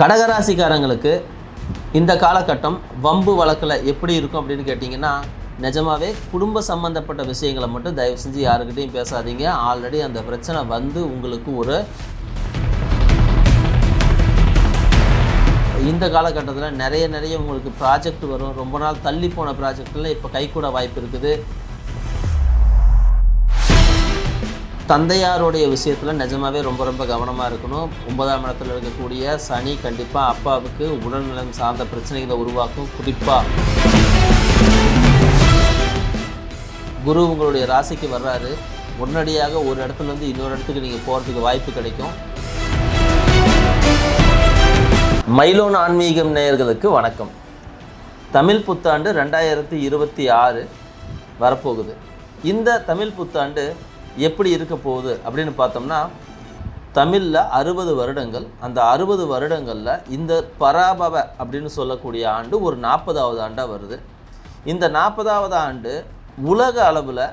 கடகராசிக்காரங்களுக்கு இந்த காலகட்டம் வம்பு வழக்கில் எப்படி இருக்கும் அப்படின்னு கேட்டிங்கன்னா, நிஜமாவே குடும்ப சம்மந்தப்பட்ட விஷயங்களை மட்டும் தயவு செஞ்சு யாருக்கிட்டையும் பேசாதீங்க. ஆல்ரெடி அந்த பிரச்சனை வந்து உங்களுக்கு இந்த காலகட்டத்தில் நிறைய உங்களுக்கு ப்ராஜெக்ட் வரும். ரொம்ப நாள் தள்ளி போன ப்ராஜெக்டில் இப்போ கைகூட வாய்ப்பு இருக்குது. தந்தையாருடைய விஷயத்தில் நிஜமாவே ரொம்ப கவனமாக இருக்கணும். 9ஆம் இடத்துல இருக்கக்கூடிய சனி கண்டிப்பாக அப்பாவுக்கு உடல்நலம் சார்ந்த பிரச்சனைகளை உருவாக்கும். குறிப்பாக குரு உங்களுடைய ராசிக்கு வர்றாரு. உடனடியாக ஒரு இடத்துலேருந்து இன்னொரு இடத்துக்கு நீங்கள் போகிறதுக்கு வாய்ப்பு கிடைக்கும். மைலோன் ஆன்மீகம் நேயர்களுக்கு வணக்கம். தமிழ் புத்தாண்டு 2026 வரப்போகுது. இந்த தமிழ் புத்தாண்டு எப்படி இருக்க போகுது அப்படின்னு பார்த்தோம்னா, தமிழில் 60 வருடங்கள். அந்த 60 வருடங்களில் இந்த பராபவ அப்படின்னு சொல்லக்கூடிய ஆண்டு ஒரு 40வது ஆண்டாக வருது. இந்த 40வது ஆண்டு உலக அளவில்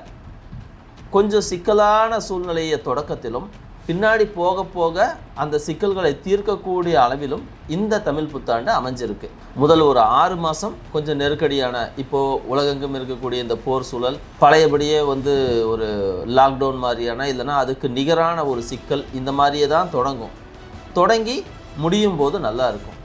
கொஞ்சம் சிக்கலான சூழ்நிலையை தொடக்கத்திலும் பின்னாடி போக போக அந்த சிக்கல்களை தீர்க்கக்கூடிய அளவிலும் இந்த தமிழ் புத்தாண்டு அமைஞ்சிருக்கு. முதல் ஒரு 6 மாதம் கொஞ்சம் நெருக்கடியான, இப்போது உலகெங்கும் இருக்கக்கூடிய இந்த போர் சூழல், பழையபடியே ஒரு லாக்டவுன் மாதிரியான, இல்லைனா அதுக்கு நிகரான ஒரு சிக்கல், இந்த மாதிரியே தான் தொடங்கி முடியும் போது நல்லா இருக்கும்.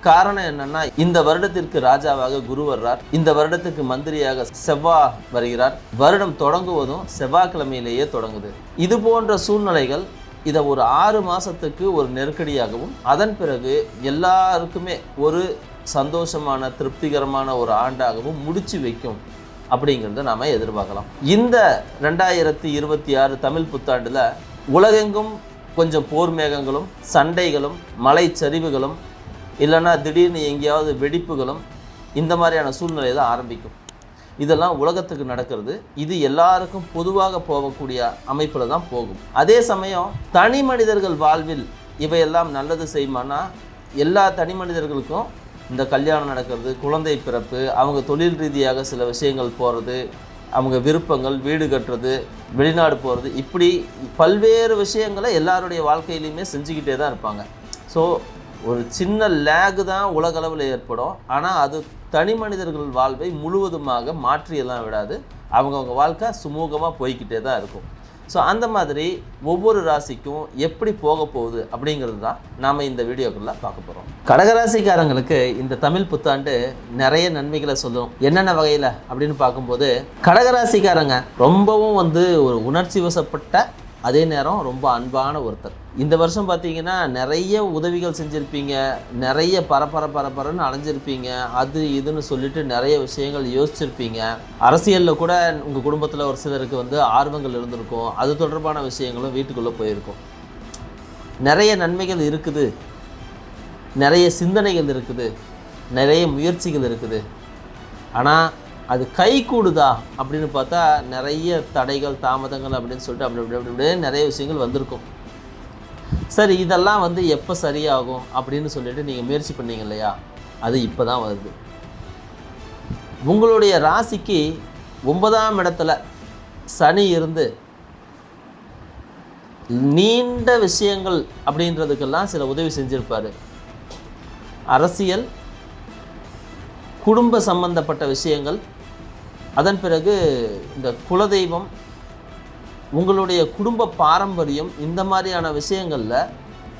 காரணம் என்னென்னா, இந்த வருடத்திற்கு ராஜாவாக குரு வர்றார். இந்த வருடத்துக்கு மந்திரியாக செவ்வாய் வருகிறார். வருடம் தொடங்குவதும் செவ்வாய்க்கிழமையிலேயே தொடங்குது. இது போன்ற சூழ்நிலைகள் இதை ஒரு 6 மாதத்துக்கு ஒரு நெருக்கடியாகவும், அதன் பிறகு எல்லாருக்குமே ஒரு சந்தோஷமான திருப்திகரமான ஒரு ஆண்டாகவும் முடிச்சு வைக்கும் அப்படிங்கிறத நாம் எதிர்பார்க்கலாம். இந்த 2026 தமிழ் புத்தாண்டில் உலகெங்கும் கொஞ்சம் போர் மேகங்களும் சண்டைகளும் மலைச்சரிவுகளும் இல்லைன்னா திடீர்னு எங்கேயாவது வெடிப்புகளும் இந்த மாதிரியான சூழ்நிலை தான் ஆரம்பிக்கும். இதெல்லாம் உலகத்துக்கு நடக்கிறது. இது எல்லாருக்கும் பொதுவாக போகக்கூடிய அமைப்பில் தான் போகும். அதே சமயம் தனி மனிதர்கள் வாழ்வில் இவையெல்லாம் நல்லது செய்யுமானா, எல்லா தனி மனிதர்களுக்கும் இந்த கல்யாணம் நடக்கிறது, குழந்தை பிறப்பு, அவங்க தொழில் ரீதியாக சில விஷயங்கள் போகிறது, அவங்க விருப்பங்கள், வீடு கட்டுறது, வெளிநாடு போகிறது, இப்படி பல்வேறு விஷயங்களை எல்லாருடைய வாழ்க்கையிலையுமே செஞ்சுக்கிட்டே தான் இருப்பாங்க. ஸோ ஒரு சின்ன லேகு தான் உலகளவில் ஏற்படும். ஆனால் அது தனி மனிதர்கள் வாழ்வை முழுவதுமாக மாற்றியெல்லாம் விடாது. அவங்கவுங்க வாழ்க்கை சுமூகமாக போய்கிட்டே தான் இருக்கும். ஸோ அந்த மாதிரி ஒவ்வொரு ராசிக்கும் எப்படி போக போகுது அப்படிங்கிறது தான் நாம் இந்த வீடியோக்குள்ளே பார்க்க போகிறோம். கடகராசிக்காரங்களுக்கு இந்த தமிழ் புத்தாண்டு நிறைய நன்மைகளை சொல்லும். என்னென்ன வகையில் அப்படின்னு பார்க்கும்போது, கடகராசிக்காரங்க ரொம்பவும் ஒரு உணர்ச்சி வசப்பட்ட, அதே நேரம் ரொம்ப அன்பான ஒருத்தர். இந்த வருஷம் பார்த்தீங்கன்னா நிறைய உதவிகள் செஞ்சுருப்பீங்க, நிறைய பரபரன்னு அலைஞ்சிருப்பீங்க, அது இதுன்னு சொல்லிட்டு நிறைய விஷயங்கள் யோசிச்சிருப்பீங்க. அரசியலில் கூட உங்கள் குடும்பத்தில் ஒரு சிலருக்கு ஆர்வங்கள் இருந்திருக்கும். அது தொடர்பான விஷயங்களும் வீட்டுக்குள்ளே போயிருக்கும். நிறைய நன்மைகள் இருக்குது, நிறைய சிந்தனைகள் இருக்குது, நிறைய முயற்சிகள் இருக்குது. ஆனால் அது கை கூடுதா அப்படின்னு பார்த்தா நிறைய தடைகள், தாமதங்கள் அப்படின்னு சொல்லிட்டு அப்படி நிறைய விஷயங்கள் வந்திருக்கும். சரி, இதெல்லாம் எப்போ சரியாகும் அப்படின்னு சொல்லிட்டு நீங்கள் முயற்சி பண்ணீங்க இல்லையா, அது இப்போ தான் வருது. உங்களுடைய ராசிக்கு 9ஆம் இடத்துல சனி இருந்து நீண்ட விஷயங்கள் அப்படின்றதுக்கெல்லாம் சில உதவி செஞ்சுருப்பார். அரசியல், குடும்ப சம்பந்தப்பட்ட விஷயங்கள், அதன் பிறகு இந்த குலதெய்வம், உங்களுடைய குடும்ப பாரம்பரியம், இந்த மாதிரியான விஷயங்களில்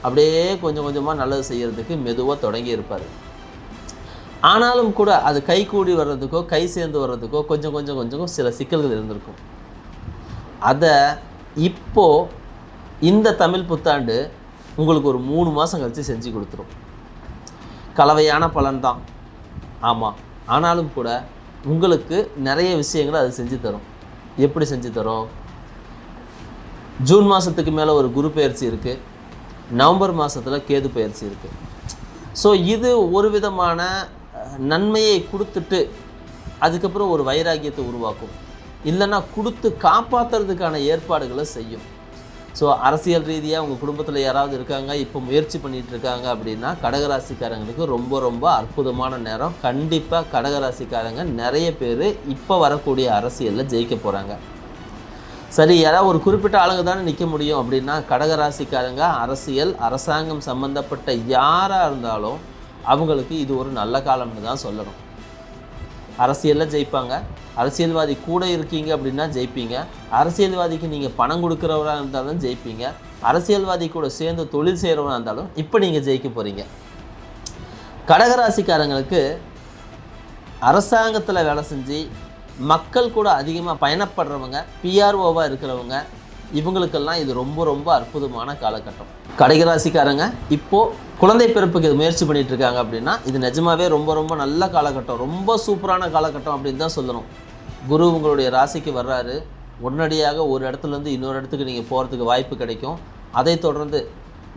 அப்படியே கொஞ்சமாக நல்லது செய்கிறதுக்கு மெதுவாக தொடங்கி இருப்பார். ஆனாலும் கூட அது கை கூடி வர்றதுக்கோ கை சேர்ந்து வர்றதுக்கோ கொஞ்சம் சில சிக்கல்கள் இருந்திருக்கும். அதை இப்போது இந்த தமிழ் புத்தாண்டு உங்களுக்கு ஒரு 3 மாதம் கழித்து செஞ்சு கொடுத்துரும். கலவையான பலன்தான், ஆமாம். ஆனாலும் கூட உங்களுக்கு நிறைய விஷயங்களை அது செஞ்சு தரும். எப்படி செஞ்சு தரும்? ஜூன் மாதத்துக்கு மேலே ஒரு குரு பயிற்சி இருக்குது. நவம்பர் மாதத்தில் கேது பயிற்சி இருக்குது. ஸோ இது ஒரு விதமான நன்மையை கொடுத்துட்டு அதுக்கப்புறம் ஒரு வைராக்கியத்தை உருவாக்கும். இல்லைன்னா கொடுத்து காப்பாற்றுறதுக்கான ஏற்பாடுகளை செய்யும். ஸோ அரசியல் ரீதியாக உங்கள் குடும்பத்தில் யாராவது இருக்காங்க, இப்போ முயற்சி பண்ணிகிட்டு இருக்காங்க அப்படின்னா, கடகராசிக்காரங்களுக்கு ரொம்ப அற்புதமான நேரம். கண்டிப்பாக கடகராசிக்காரங்க நிறைய பேர் இப்போ வரக்கூடிய அரசியலில் ஜெயிக்க போகிறாங்க. சரி, யாராவது ஒரு குறிப்பிட்ட ஆளுங்க தானே நிற்க முடியும் அப்படின்னா, கடகராசிக்காரங்க அரசியல், அரசாங்கம் சம்மந்தப்பட்ட யாராக இருந்தாலும் அவங்களுக்கு இது ஒரு நல்ல காலம்னு தான் சொல்லணும். அரசியலில் ஜெயிப்பாங்க. அரசியல்வாதி கூட இருக்கீங்க அப்படின்னா ஜெயிப்பீங்க. அரசியல்வாதிக்கு நீங்கள் பணம் கொடுக்குறவராக இருந்தாலும் ஜெயிப்பீங்க. அரசியல்வாதி கூட சேர்ந்து தொழில் செய்கிறவராக இருந்தாலும் இப்போ நீங்கள் ஜெயிக்க போகிறீங்க. கடகராசிக்காரங்களுக்கு அரசாங்கத்தில் வேலை செஞ்சு மக்கள் கூட அதிகமாக பயணப்படுறவங்க, பிஆர்ஓவாக இருக்கிறவங்க, இவங்களுக்கெல்லாம் இது ரொம்ப ரொம்ப அற்புதமான காலகட்டம். கடகராசிக்காரங்க இப்போது குழந்தை பிறப்புக்கு முயற்சி பண்ணிகிட்டு இருக்காங்க அப்படின்னா இது நிஜமாவே ரொம்ப ரொம்ப நல்ல காலகட்டம், ரொம்ப சூப்பரான காலகட்டம் அப்படின்னு தான் சொல்லணும். குரு உங்களுடைய ராசிக்கு வர்றாரு. உடனடியாக ஒரு இடத்துலேருந்து இன்னொரு இடத்துக்கு நீங்கள் போகிறதுக்கு வாய்ப்பு கிடைக்கும். அதை தொடர்ந்து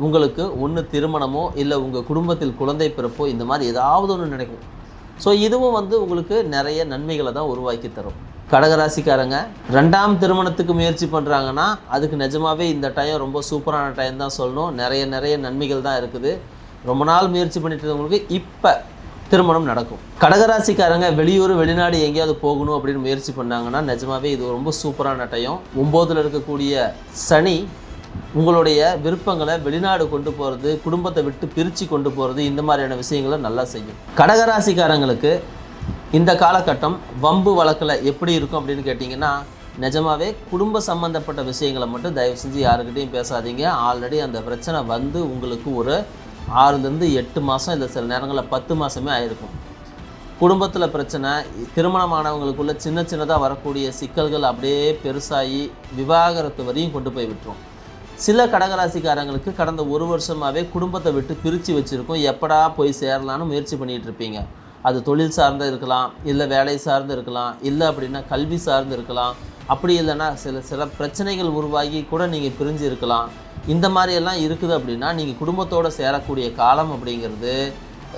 உங்களுக்கு ஒன்று திருமணமோ இல்லை உங்கள் குடும்பத்தில் குழந்தை பிறப்போ இந்த மாதிரி ஏதாவது ஒன்று நடக்கும். ஸோ இதுவும் உங்களுக்கு நிறைய நன்மைகளை தான் உருவாக்கி தரும். கடகராசிக்காரங்க 2ஆம் திருமணத்துக்கு முயற்சி பண்ணுறாங்கன்னா அதுக்கு நிஜமாகவே இந்த டைம் ரொம்ப சூப்பரான டைம் தான் சொல்லணும். நிறைய நன்மைகள் தான் இருக்குது. ரொம்ப நாள் முயற்சி பண்ணிட்டு இருந்தவங்களுக்கு இப்போ திருமணம் நடக்கும். கடகராசிக்காரங்க வெளியூர் வெளிநாடு எங்கேயாவது போகணும் அப்படின்னு முயற்சி பண்ணாங்கன்னா நிஜமாகவே இது ரொம்ப சூப்பரான டைம். 9ல் இருக்கக்கூடிய சனி உங்களுடைய விருப்பங்களை வெளிநாடு கொண்டு போகிறது, குடும்பத்தை விட்டு பிரித்து கொண்டு போகிறது, இந்த மாதிரியான விஷயங்களை நல்லா செய்யும். கடகராசிக்காரங்களுக்கு இந்த காலகட்டம் வம்பு வழக்கில் எப்படி இருக்கும் அப்படின்னு கேட்டிங்கன்னா, நிஜமாகவே குடும்ப சம்மந்தப்பட்ட விஷயங்களை மட்டும் தயவு செஞ்சு யாருக்கிட்டையும் பேசாதீங்க. ஆல்ரெடி அந்த பிரச்சனை உங்களுக்கு ஒரு 6லேருந்து 8 மாதம் இல்லை சில நேரங்களில் 10 மாதமே ஆயிருக்கும். குடும்பத்தில் பிரச்சனை, திருமணமானவங்களுக்குள்ள சின்னதாக வரக்கூடிய சிக்கல்கள் அப்படியே பெருசாகி விவாகரத்து வரையும் கொண்டு போய் விட்டுரும். சில கடகராசிக்காரங்களுக்கு கடந்த 1 வருஷமாகவே குடும்பத்தை விட்டு பிரித்து வச்சுருக்கோம். எப்படா போய் சேரலான்னு முயற்சி பண்ணிகிட்டு இருப்பீங்க. அது தொழில் சார்ந்து இருக்கலாம், இல்லை வேலை சார்ந்து இருக்கலாம், இல்லை அப்படின்னா கல்வி சார்ந்து இருக்கலாம், அப்படி இல்லைன்னா சில பிரச்சனைகள் உருவாகி கூட நீங்கள் பிரிஞ்சு இருக்கலாம். இந்த மாதிரியெல்லாம் இருக்குது அப்படின்னா நீங்கள் குடும்பத்தோடு சேரக்கூடிய காலம் அப்படிங்கிறது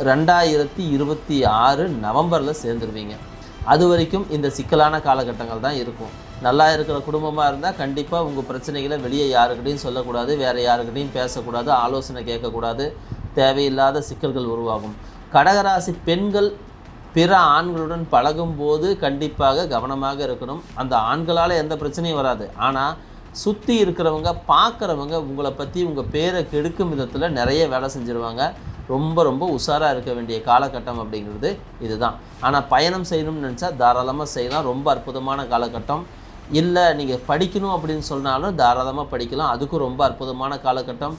2026 நவம்பரில் சேர்ந்துருவீங்க. அது வரைக்கும் இந்த சிக்கலான காலகட்டங்கள் தான் இருக்கும். நல்லா இருக்கிற குடும்பமாக இருந்தால் கண்டிப்பாக உங்கள் பிரச்சனைகளை வெளியே யாருக்கிட்டையும் சொல்லக்கூடாது, வேறு யாருக்கிட்டையும் பேசக்கூடாது, ஆலோசனை கேட்கக்கூடாது, தேவையில்லாத சிக்கல்கள் உருவாகும். கடகராசி பெண்கள் பிற ஆண்களுடன் பழகும்போது கண்டிப்பாக கவனமாக இருக்கணும். அந்த ஆண்களால் எந்த பிரச்சனையும் வராது. ஆனால் சுற்றி இருக்கிறவங்க பார்க்குறவங்க உங்களை பற்றி உங்கள் பேரை கெடுக்கும் விதத்தில் நிறைய வேலை செஞ்சுருவாங்க. ரொம்ப உஷாராக இருக்க வேண்டிய காலகட்டம் அப்படிங்கிறது இதுதான். ஆனால் பயணம் செய்யணும்னு நினச்சா தாராளமாக செய்யலாம். ரொம்ப அற்புதமான காலகட்டம். இல்லை நீங்கள் படிக்கணும் அப்படின்னு சொன்னாலும் தாராளமாக படிக்கலாம். அதுக்கும் ரொம்ப அற்புதமான காலகட்டம்.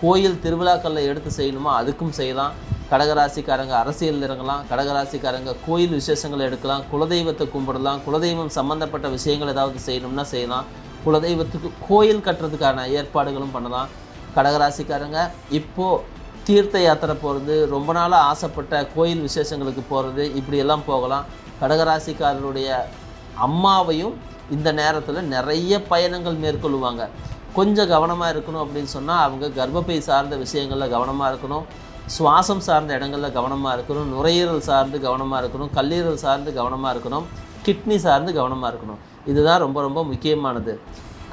கோயில் திருவிழாக்களில் எடுத்து செய்யணுமா அதுக்கும் செய்யலாம். கடகராசிக்காரங்க அரசியல் இறங்கலாம். கடகராசிக்காரங்க கோயில் விசேஷங்களை எடுக்கலாம். குலதெய்வத்தை கும்பிடலாம். குலதெய்வம் சம்மந்தப்பட்ட விஷயங்கள் ஏதாவது செய்யணும்னா செய்யலாம். குலதெய்வத்துக்கு கோயில் கட்டுறதுக்கான ஏற்பாடுகளும் பண்ணலாம். கடகராசிக்காரங்க இப்போது தீர்த்த யாத்திரை போகிறது, ரொம்ப நாளாக ஆசைப்பட்ட கோயில் விசேஷங்களுக்கு போகிறது, இப்படியெல்லாம் போகலாம். கடகராசிக்காரருடைய அம்மாவையும் இந்த நேரத்தில் நிறைய பயணங்கள் மேற்கொள்ளுவாங்க. கொஞ்சம் கவனமாக இருக்கணும் அப்படின்னு சொன்னால் அவங்க கர்ப்பப்பை சார்ந்த விஷயங்களில் கவனமாக இருக்கணும், சுவாசம் சார்ந்த இடங்களில் கவனமாக இருக்கணும், நுரையீரல் சார்ந்து கவனமாக இருக்கணும், கல்லீரல் சார்ந்து கவனமாக இருக்கணும், கிட்னி சார்ந்து கவனமாக இருக்கணும். இதுதான் ரொம்ப முக்கியமானது.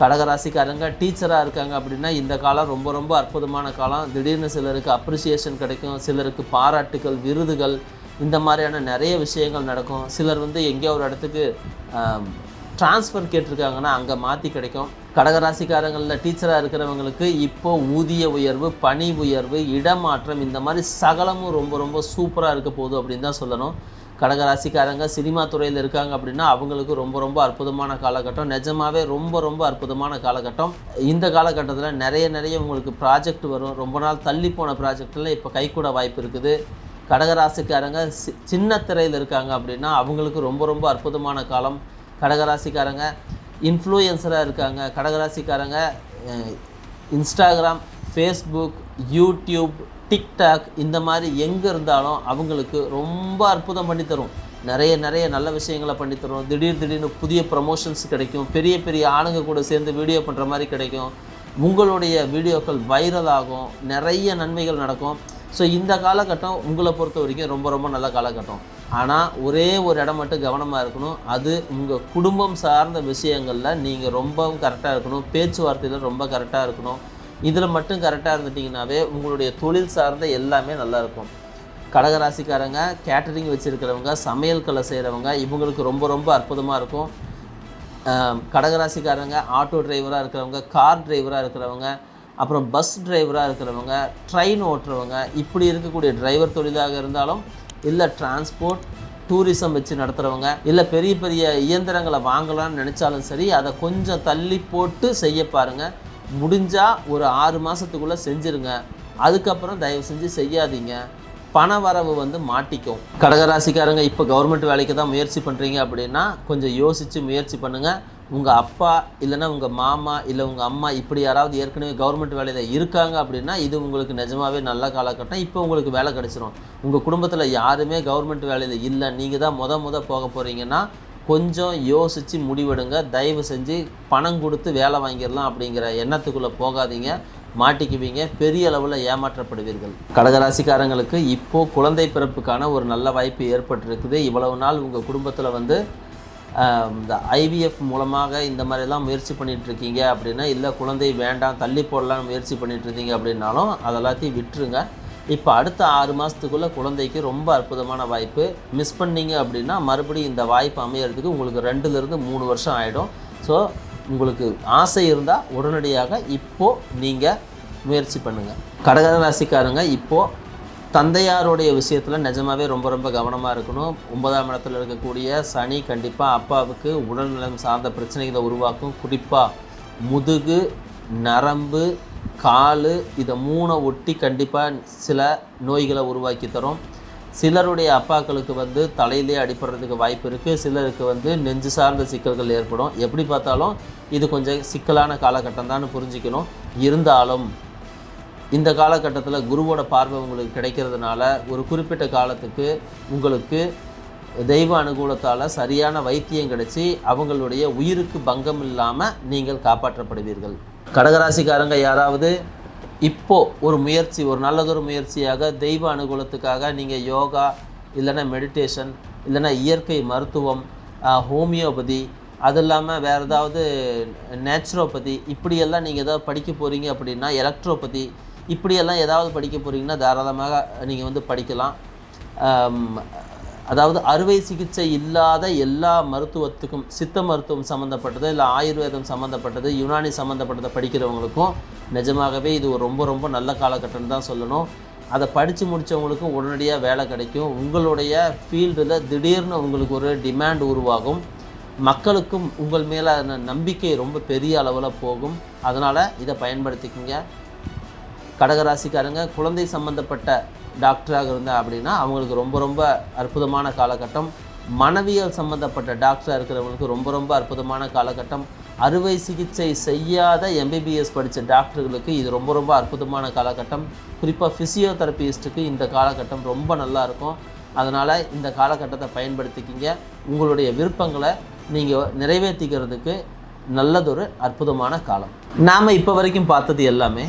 கடகராசிக்காரங்க டீச்சராக இருக்காங்க அப்படின்னா இந்த காலம் ரொம்ப அற்புதமான காலம். திடீர்னு சிலருக்கு அப்ரிசியேஷன் கிடைக்கும், சிலருக்கு பாராட்டுகள், விருதுகள், இந்த மாதிரியான நிறைய விஷயங்கள் நடக்கும். சிலர் எங்கேயோ ஒரு இடத்துக்கு ட்ரான்ஸ்ஃபர் கேட்டிருக்காங்கன்னா அங்கே மாற்றி கிடைக்கும். கடகராசிக்காரங்களில் டீச்சராக இருக்கிறவங்களுக்கு இப்போது ஊதிய உயர்வு, பணி உயர்வு, இடமாற்றம், இந்த மாதிரி சகலமும் ரொம்ப சூப்பராக இருக்க போகுது அப்படின்னு தான் சொல்லணும். கடகராசிக்காரங்க சினிமா துறையில் இருக்காங்க அப்படின்னா அவங்களுக்கு ரொம்ப அற்புதமான காலகட்டம். நிஜமாகவே ரொம்ப அற்புதமான காலகட்டம். இந்த காலகட்டத்தில் நிறைய உங்களுக்கு ப்ராஜெக்ட் வரும். ரொம்ப நாள் தள்ளி போன ப்ராஜெக்டில் இப்போ கைக்கூட வாய்ப்பு இருக்குது. கடகராசிக்காரங்க சின்ன திரையில் இருக்காங்க அப்படின்னா அவங்களுக்கு ரொம்ப அற்புதமான காலம். கடகராசிக்காரங்க இன்ஃப்ளூயன்சராக இருக்காங்க. கடகராசிக்காரங்க இன்ஸ்டாகிராம், ஃபேஸ்புக், யூடியூப், டிக்டாக் இந்த மாதிரி எங்கே இருந்தாலும் அவங்களுக்கு ரொம்ப அற்புதம் பண்ணித்தரும். நிறைய நல்ல விஷயங்களை பண்ணித்தரும். திடீர்னு புதிய ப்ரமோஷன்ஸ் கிடைக்கும். பெரிய ஆளுங்க கூட சேர்ந்து வீடியோ பண்ணுற மாதிரி கிடைக்கும். உங்களுடைய வீடியோக்கள் வைரல் ஆகும். நிறைய நன்மைகள் நடக்கும். ஸோ இந்த காலகட்டம் உங்களை பொறுத்த வரைக்கும் ரொம்ப நல்ல காலகட்டம். ஆனால் ஒரே ஒரு இடம் மட்டும் கவனமாக இருக்கணும். அது உங்கள் குடும்பம் சார்ந்த விஷயங்களில் நீங்கள் ரொம்பவும் கரெக்டாக இருக்கணும். பேச்சுவார்த்தையில் ரொம்ப கரெக்டாக இருக்கணும். இதில் மட்டும் கரெக்டாக இருந்துட்டிங்கனாவே உங்களுடைய தொழில் சார்ந்த எல்லாமே நல்லாயிருக்கும். கடகராசிக்காரங்க கேட்டரிங் வச்சுருக்கிறவங்க, சமையல் கலை செய்கிறவங்க, இவங்களுக்கு ரொம்ப அற்புதமாக இருக்கும். கடகராசிக்காரங்க ஆட்டோ டிரைவராக இருக்கிறவங்க, கார் டிரைவராக இருக்கிறவங்க, அப்புறம் பஸ் டிரைவராக இருக்கிறவங்க, ட்ரெயின் ஓட்டுறவங்க, இப்படி இருக்கக்கூடிய டிரைவர் தொழிலாக இருந்தாலும், இல்லை டிரான்ஸ்போர்ட் டூரிசம் வச்சு நடத்துகிறவங்க, இல்லை பெரிய பெரிய இயந்திரங்களை வாங்கலாம்னு நினச்சாலும் சரி, அதை கொஞ்சம் தள்ளி போட்டு செய்ய பாருங்கள். முடிஞ்சால் ஒரு 6 மாதத்துக்குள்ளே செஞ்சுருங்க. அதுக்கப்புறம் தயவு செஞ்சு செய்யாதீங்க. பண வரவு மாட்டிக்கும். கடகராசிக்காரங்க இப்போ கவர்மெண்ட் வேலைக்கு தான் முயற்சி பண்ணுறீங்க அப்படின்னா கொஞ்சம் யோசித்து முயற்சி பண்ணுங்கள். உங்கள் அப்பா இல்லைன்னா உங்கள் மாமா இல்லை உங்கள் அம்மா இப்படி யாராவது ஏற்கனவே கவர்மெண்ட் வேலையில் இருக்காங்க அப்படின்னா இது உங்களுக்கு நிஜமாகவே நல்ல காலகட்டம். இப்போ உங்களுக்கு வேலை கிடச்சிரும். உங்கள் குடும்பத்தில் யாருமே கவர்மெண்ட் வேலையில் இல்லை, நீங்கள் தான் முத போக போகிறீங்கன்னா கொஞ்சம் யோசித்து முடிவெடுங்க. தயவு செஞ்சு பணம் கொடுத்து வேலை வாங்கிடலாம் அப்படிங்கிற எண்ணத்துக்குள்ளே போகாதீங்க. மாட்டிக்குவீங்க, பெரிய அளவில் ஏமாற்றப்படுவீர்கள். கடகராசிக்காரங்களுக்கு இப்போது குழந்தை பிறப்புக்கான ஒரு நல்ல வாய்ப்பு ஏற்பட்டிருக்குது. இவ்வளவு நாள் உங்கள் குடும்பத்தில் இந்த IVF மூலமாக இந்த மாதிரிலாம் முயற்சி பண்ணிகிட்ருக்கீங்க அப்படின்னா, இல்லை குழந்தை வேண்டாம் தள்ளி போடலான்னு முயற்சி பண்ணிகிட்ருந்தீங்க அப்படின்னாலும் அதெல்லாத்தையும் விட்டுருங்க. இப்போ அடுத்த 6 மாதத்துக்குள்ளே குழந்தைக்கு ரொம்ப அற்புதமான வாய்ப்பு. மிஸ் பண்ணிங்க அப்படின்னா மறுபடியும் இந்த வாய்ப்பு அமையறதுக்கு உங்களுக்கு 2லேருந்து 3 வருஷம் ஆகிடும். ஸோ உங்களுக்கு ஆசை இருந்தால் உடனடியாக இப்போது நீங்கள் முயற்சி பண்ணுங்கள். கடகராசிக்காரங்க இப்போது தந்தையாருடைய விஷயத்தில் நிஜமாகவே ரொம்ப கவனமாக இருக்கணும். 9ஆம் இடத்துல இருக்கக்கூடிய சனி கண்டிப்பாக அப்பாவுக்கு உடல்நலம் சார்ந்த பிரச்சனைகளை உருவாக்கும். குறிப்பாக முதுகு, நரம்பு, கால் இதை 3 ஒட்டி கண்டிப்பாக சில நோய்களை உருவாக்கி தரும். சிலருடைய அப்பாக்களுக்கு தலையிலே அடிப்படுறதுக்கு வாய்ப்பு இருக்குது. சிலருக்கு நெஞ்சு சார்ந்த சிக்கல்கள் ஏற்படும். எப்படி பார்த்தாலும் இது கொஞ்சம் சிக்கலான காலகட்டம் தான் புரிஞ்சுக்கணும். இருந்தாலும் இந்த காலகட்டத்தில் குருவோட பார்வை உங்களுக்கு கிடைக்கிறதுனால ஒரு குறிப்பிட்ட காலத்துக்கு உங்களுக்கு தெய்வ அனுகூலத்தால் சரியான வைத்தியம் கிடைச்சி அவங்களுடைய உயிருக்கு பங்கம் இல்லாமல் நீங்கள் காப்பாற்றப்படுவீர்கள். கடகராசிக்காரங்க யாராவது இப்போது ஒரு முயற்சி, ஒரு நல்லதொரு முயற்சியாக தெய்வ அனுகூலத்துக்காக நீங்கள் யோகா இல்லைன்னா மெடிடேஷன் இல்லைன்னா இயற்கை மருத்துவம், ஹோமியோபதி, அது இல்லாமல் வேறு ஏதாவது நேச்சுரோபதி இப்படியெல்லாம் நீங்கள் ஏதாவது படிக்க போகிறீங்க அப்படின்னா, எலக்ட்ரோபதி இப்படியெல்லாம் ஏதாவது படிக்க போகிறீங்கன்னா தாராளமாக நீங்கள் படிக்கலாம். அதாவது அறுவை சிகிச்சை இல்லாத எல்லா மருத்துவத்துக்கும், சித்த மருத்துவம் சம்மந்தப்பட்டது இல்லை ஆயுர்வேதம் சம்மந்தப்பட்டது, யுனானி சம்மந்தப்பட்டதை படிக்கிறவங்களுக்கும் நிஜமாகவே இது ஒரு ரொம்ப நல்ல காலகட்டம்னு தான் சொல்லணும். அதை படித்து முடித்தவங்களுக்கும் உடனடியாக வேலை கிடைக்கும். உங்களுடைய ஃபீல்டில் திடீர்னு உங்களுக்கு ஒரு டிமாண்ட் உருவாகும். மக்களுக்கும் உங்கள் மேலான நம்பிக்கை ரொம்ப பெரிய அளவில் போகும். அதனால் இதை பயன்படுத்திக்கோங்க. கடகராசிக்காரங்க குழந்தை சம்மந்தப்பட்ட டாக்டராக இருந்தால் அப்படின்னா அவங்களுக்கு ரொம்ப அற்புதமான காலகட்டம். மனவியல் சம்மந்தப்பட்ட டாக்டராக இருக்கிறவங்களுக்கு ரொம்ப அற்புதமான காலகட்டம். அறுவை சிகிச்சை செய்யாத MBBS படித்த டாக்டர்களுக்கு இது ரொம்ப அற்புதமான காலகட்டம். குறிப்பாக ஃபிசியோதெரபிஸ்ட்டுக்கு இந்த காலகட்டம் ரொம்ப நல்லாயிருக்கும். அதனால் இந்த காலகட்டத்தை பயன்படுத்திக்கிங்க. உங்களுடைய விருப்பங்களை நீங்கள் நிறைவேற்றிக்கிறதுக்கு நல்லதொரு அற்புதமான காலம். நாம் இப்போ வரைக்கும் பார்த்தது எல்லாமே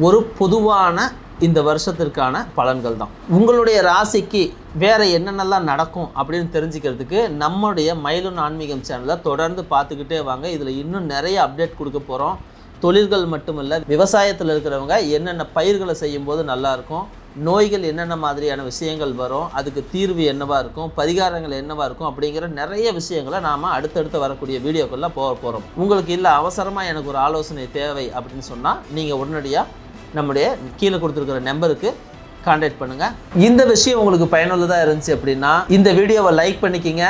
ஒரு பொதுவான இந்த வருஷத்திற்கான பலன்கள் தான். உங்களுடைய ராசிக்கு வேறு என்னென்னலாம் நடக்கும் அப்படின்னு தெரிஞ்சுக்கிறதுக்கு நம்முடைய மயிலோன் ஆன்மீகம் சேனலை தொடர்ந்து பார்த்துக்கிட்டே வாங்க. இதில் இன்னும் நிறைய அப்டேட் கொடுக்க போகிறோம். தொழில்கள் மட்டுமல்ல, விவசாயத்தில் இருக்கிறவங்க என்னென்ன பயிர்களை செய்யும்போது நல்லாயிருக்கும், நோய்கள் என்னென்ன மாதிரியான விஷயங்கள் வரும், அதுக்கு தீர்வு என்னவாக இருக்கும், பரிகாரங்கள் என்னவாக இருக்கும் அப்படிங்கிற நிறைய விஷயங்களை நாம் அடுத்தடுத்து வரக்கூடிய வீடியோக்களில் போக போகிறோம். உங்களுக்கு இல்லை அவசரமாக எனக்கு ஒரு ஆலோசனை தேவை அப்படின்னு சொன்னால் நீங்கள் உடனடியாக நம்முடைய கீழே கொடுத்துருக்கிற நம்பருக்கு கான்டாக்ட் பண்ணுங்கள். இந்த விஷயம் உங்களுக்கு பயனுள்ளதாக இருந்துச்சு அப்படின்னா இந்த வீடியோவை லைக் பண்ணிக்கிங்க,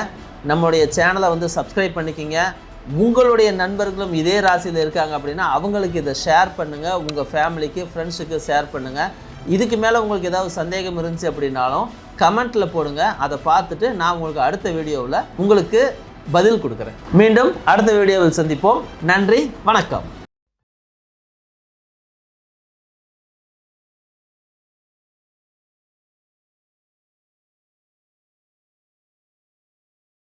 நம்மளுடைய சேனலை சப்ஸ்கிரைப் பண்ணிக்கிங்க. உங்களுடைய நண்பர்களும் இதே ராசியில் இருக்காங்க அப்படின்னா அவங்களுக்கு இதை ஷேர் பண்ணுங்கள். உங்கள் ஃபேமிலிக்கு, ஃப்ரெண்ட்ஸுக்கு ஷேர் பண்ணுங்கள். இதுக்கு மேலே உங்களுக்கு ஏதாவது சந்தேகம் இருந்துச்சு அப்படின்னாலும் கமெண்ட்டில் போடுங்க. அதை பார்த்துட்டு நான் உங்களுக்கு அடுத்த வீடியோவில் உங்களுக்கு பதில் கொடுக்குறேன். மீண்டும் அடுத்த வீடியோவில் சந்திப்போம். நன்றி, வணக்கம்.